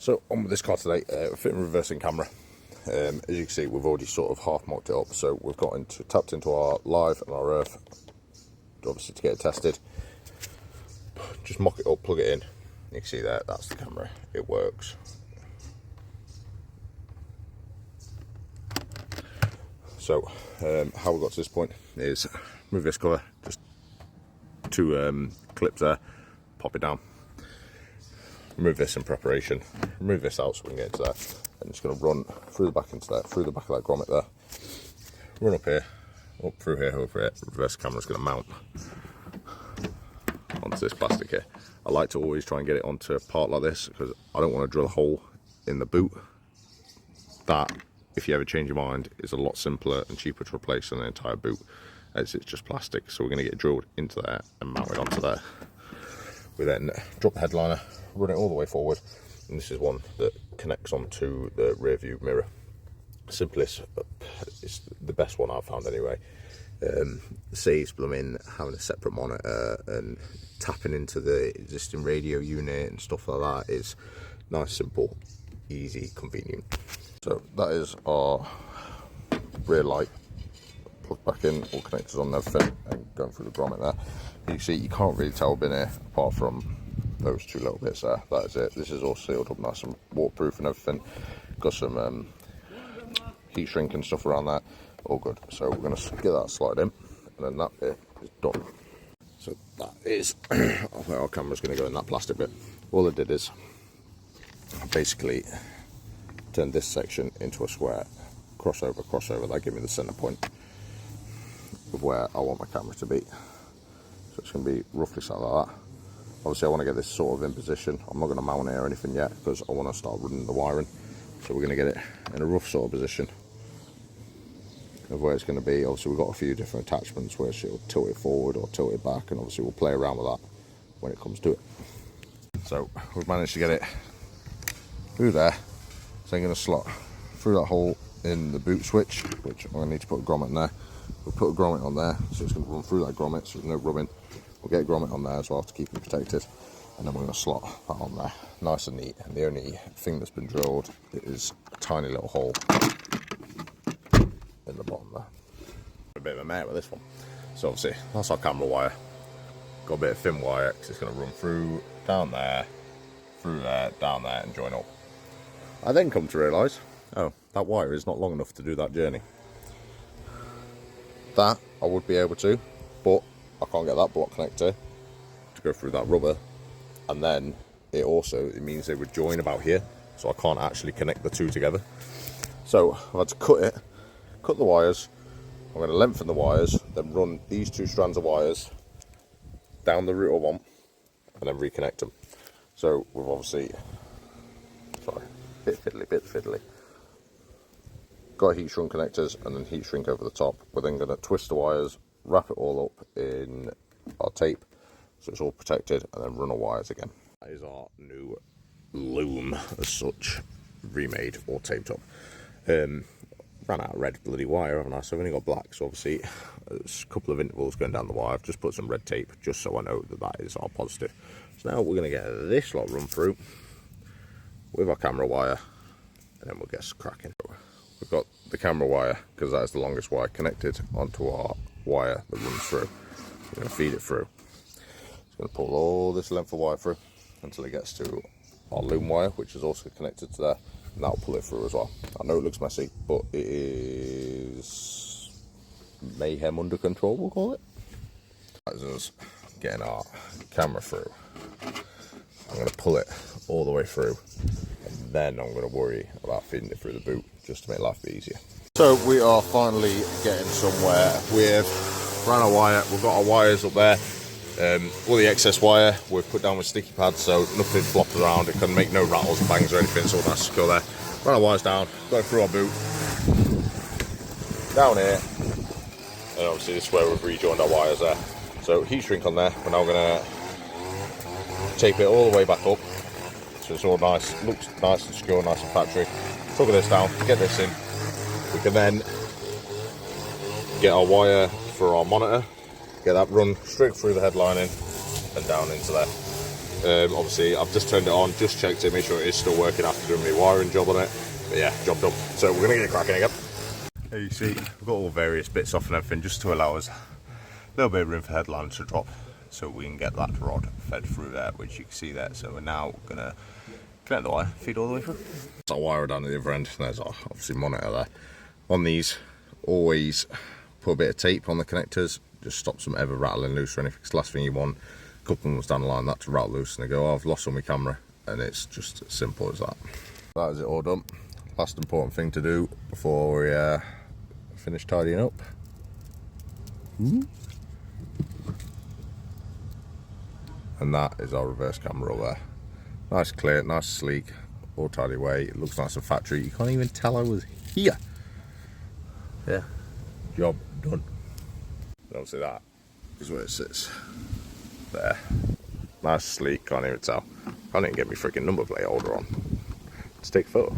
So on with this car today, fitting reversing camera. As you can see, we've already sort of half mocked it up, so we've got tapped into our live and our earth, obviously to get it tested. Just mock it up, plug it in. You can see there, that's the camera. It works. So how we got to this point is remove this cover, just two clips there, pop it down. Remove this in preparation, remove this out so we can get into that. And it's going to run through the back into that, through the back of that grommet there. Run up here, up through here, over here. Reverse camera's going to mount onto this plastic here. I like to always try and get it onto a part like this because I don't want to drill a hole in the boot. That, if you ever change your mind, is a lot simpler and cheaper to replace than an entire boot, as it's just plastic. So we're going to get it drilled into there and mounted onto there. We then drop the headliner, run it all the way forward, and this is one that connects onto the rear view mirror. Simplest, it's the best one I've found anyway. Saves blooming having a separate monitor and tapping into the existing radio unit and stuff like that is nice, simple, easy, convenient. So that is our rear light plugged back in, all connectors on everything, and going through the grommet there. You see, you can't really tell what's been here apart from those two little bits there. That is it. This is all sealed up nice and waterproof and everything. Got some heat shrink and stuff around that. All good. So we're going to get that slide in, and then that bit is done. So that is where our camera's going to go in that plastic bit. All I did is basically turn this section into a square, crossover. That gave me the center point of where I want my camera to be. So it's going to be roughly something like that. Obviously I want to get this sort of in position. I'm not going to mount it or anything yet because I want to start running the wiring. So we're going to get it in a rough sort of position of where it's going to be. Obviously we've got a few different attachments where she'll tilt it forward or tilt it back, and obviously we'll play around with that when it comes to it. So we've managed to get it through there. So I'm going to slot through that hole in the boot switch, which I'm going to need to put a grommet in there. We'll put a grommet on there, so it's going to run through that grommet, so there's no rubbing. We'll get a grommet on there as well to keep it protected, and then we're going to slot that on there, nice and neat. And the only thing that's been drilled is a tiny little hole in the bottom there. A bit of a mare with this one. So obviously that's our camera wire. Got a bit of thin wire because it's going to run through, down there, through there, down there, and join up. I then come to realise, oh, that wire is not long enough to do that journey. That I would be able to, but I can't get that block connector to go through that rubber, and then it means they would join about here, so I can't actually connect the two together. So I've had to cut the wires. I'm going to lengthen the wires, then run these two strands of wires down the route I want, and then reconnect them. So we've obviously, sorry, bit fiddly. Got heat shrink connectors and then heat shrink over the top. We're then going to twist the wires, wrap it all up in our tape so it's all protected, and then run our wires again. That is our new loom as such, remade or taped up. Ran out of red bloody wire, haven't I? So I've only got black, so obviously there's a couple of intervals going down the wire. I've just put some red tape just so I know that that is our positive. So now we're going to get this lot run through with our camera wire, and then we'll get cracking. We've got the camera wire, because that is the longest wire, connected onto our wire that runs through. We're going to feed it through. It's going to pull all this length of wire through until it gets to our loom wire, which is also connected to there, and that'll pull it through as well. I know it looks messy, but it is mayhem under control, we'll call it. As us getting our camera through, I'm going to pull it all the way through, and then I'm going to worry about feeding it through the boot, just to make life a bit easier. So we are finally getting somewhere. We've ran our wire, we've got our wires up there. All the excess wire we've put down with sticky pads, so nothing flops around. It can make no rattles, bangs or anything, so that's secure there. Run our wires down, go through our boot, down here, and obviously this is where we've rejoined our wires there. So heat shrink on there. We're now going to tape it all the way back up, so it's all nice, looks nice and secure, nice and factory. Plug this down, get this in. We can then get our wire for our monitor, get that run straight through the headlining and down into there. Obviously I've just turned it on, just checked it, make sure it is still working after doing my wiring job on it. But yeah, job done. So we're gonna get cracking again. Here you see, we've got all various bits off and everything just to allow us a little bit of room for the headland to drop, so we can get that rod fed through there, which you can see there. So we're now gonna connect the wire, feed all the way through. That wire down at the other end, there's our obviously monitor there. On these, always put a bit of tape on the connectors, just stops them ever rattling loose or anything. It's the last thing you want. A couple of months down the line, that to rattle loose and they go, oh, I've lost all my camera, and it's just as simple as that. That is it all done. Last important thing to do before we finish tidying up. And that is our reverse camera up there. Nice clear, nice sleek, all tidy away. It looks nice and factory. You can't even tell I was here. Yeah, job done. And obviously that is where it sits. There. Nice sleek, can't even tell. Can't even get my freaking number plate holder on. Let's take a photo.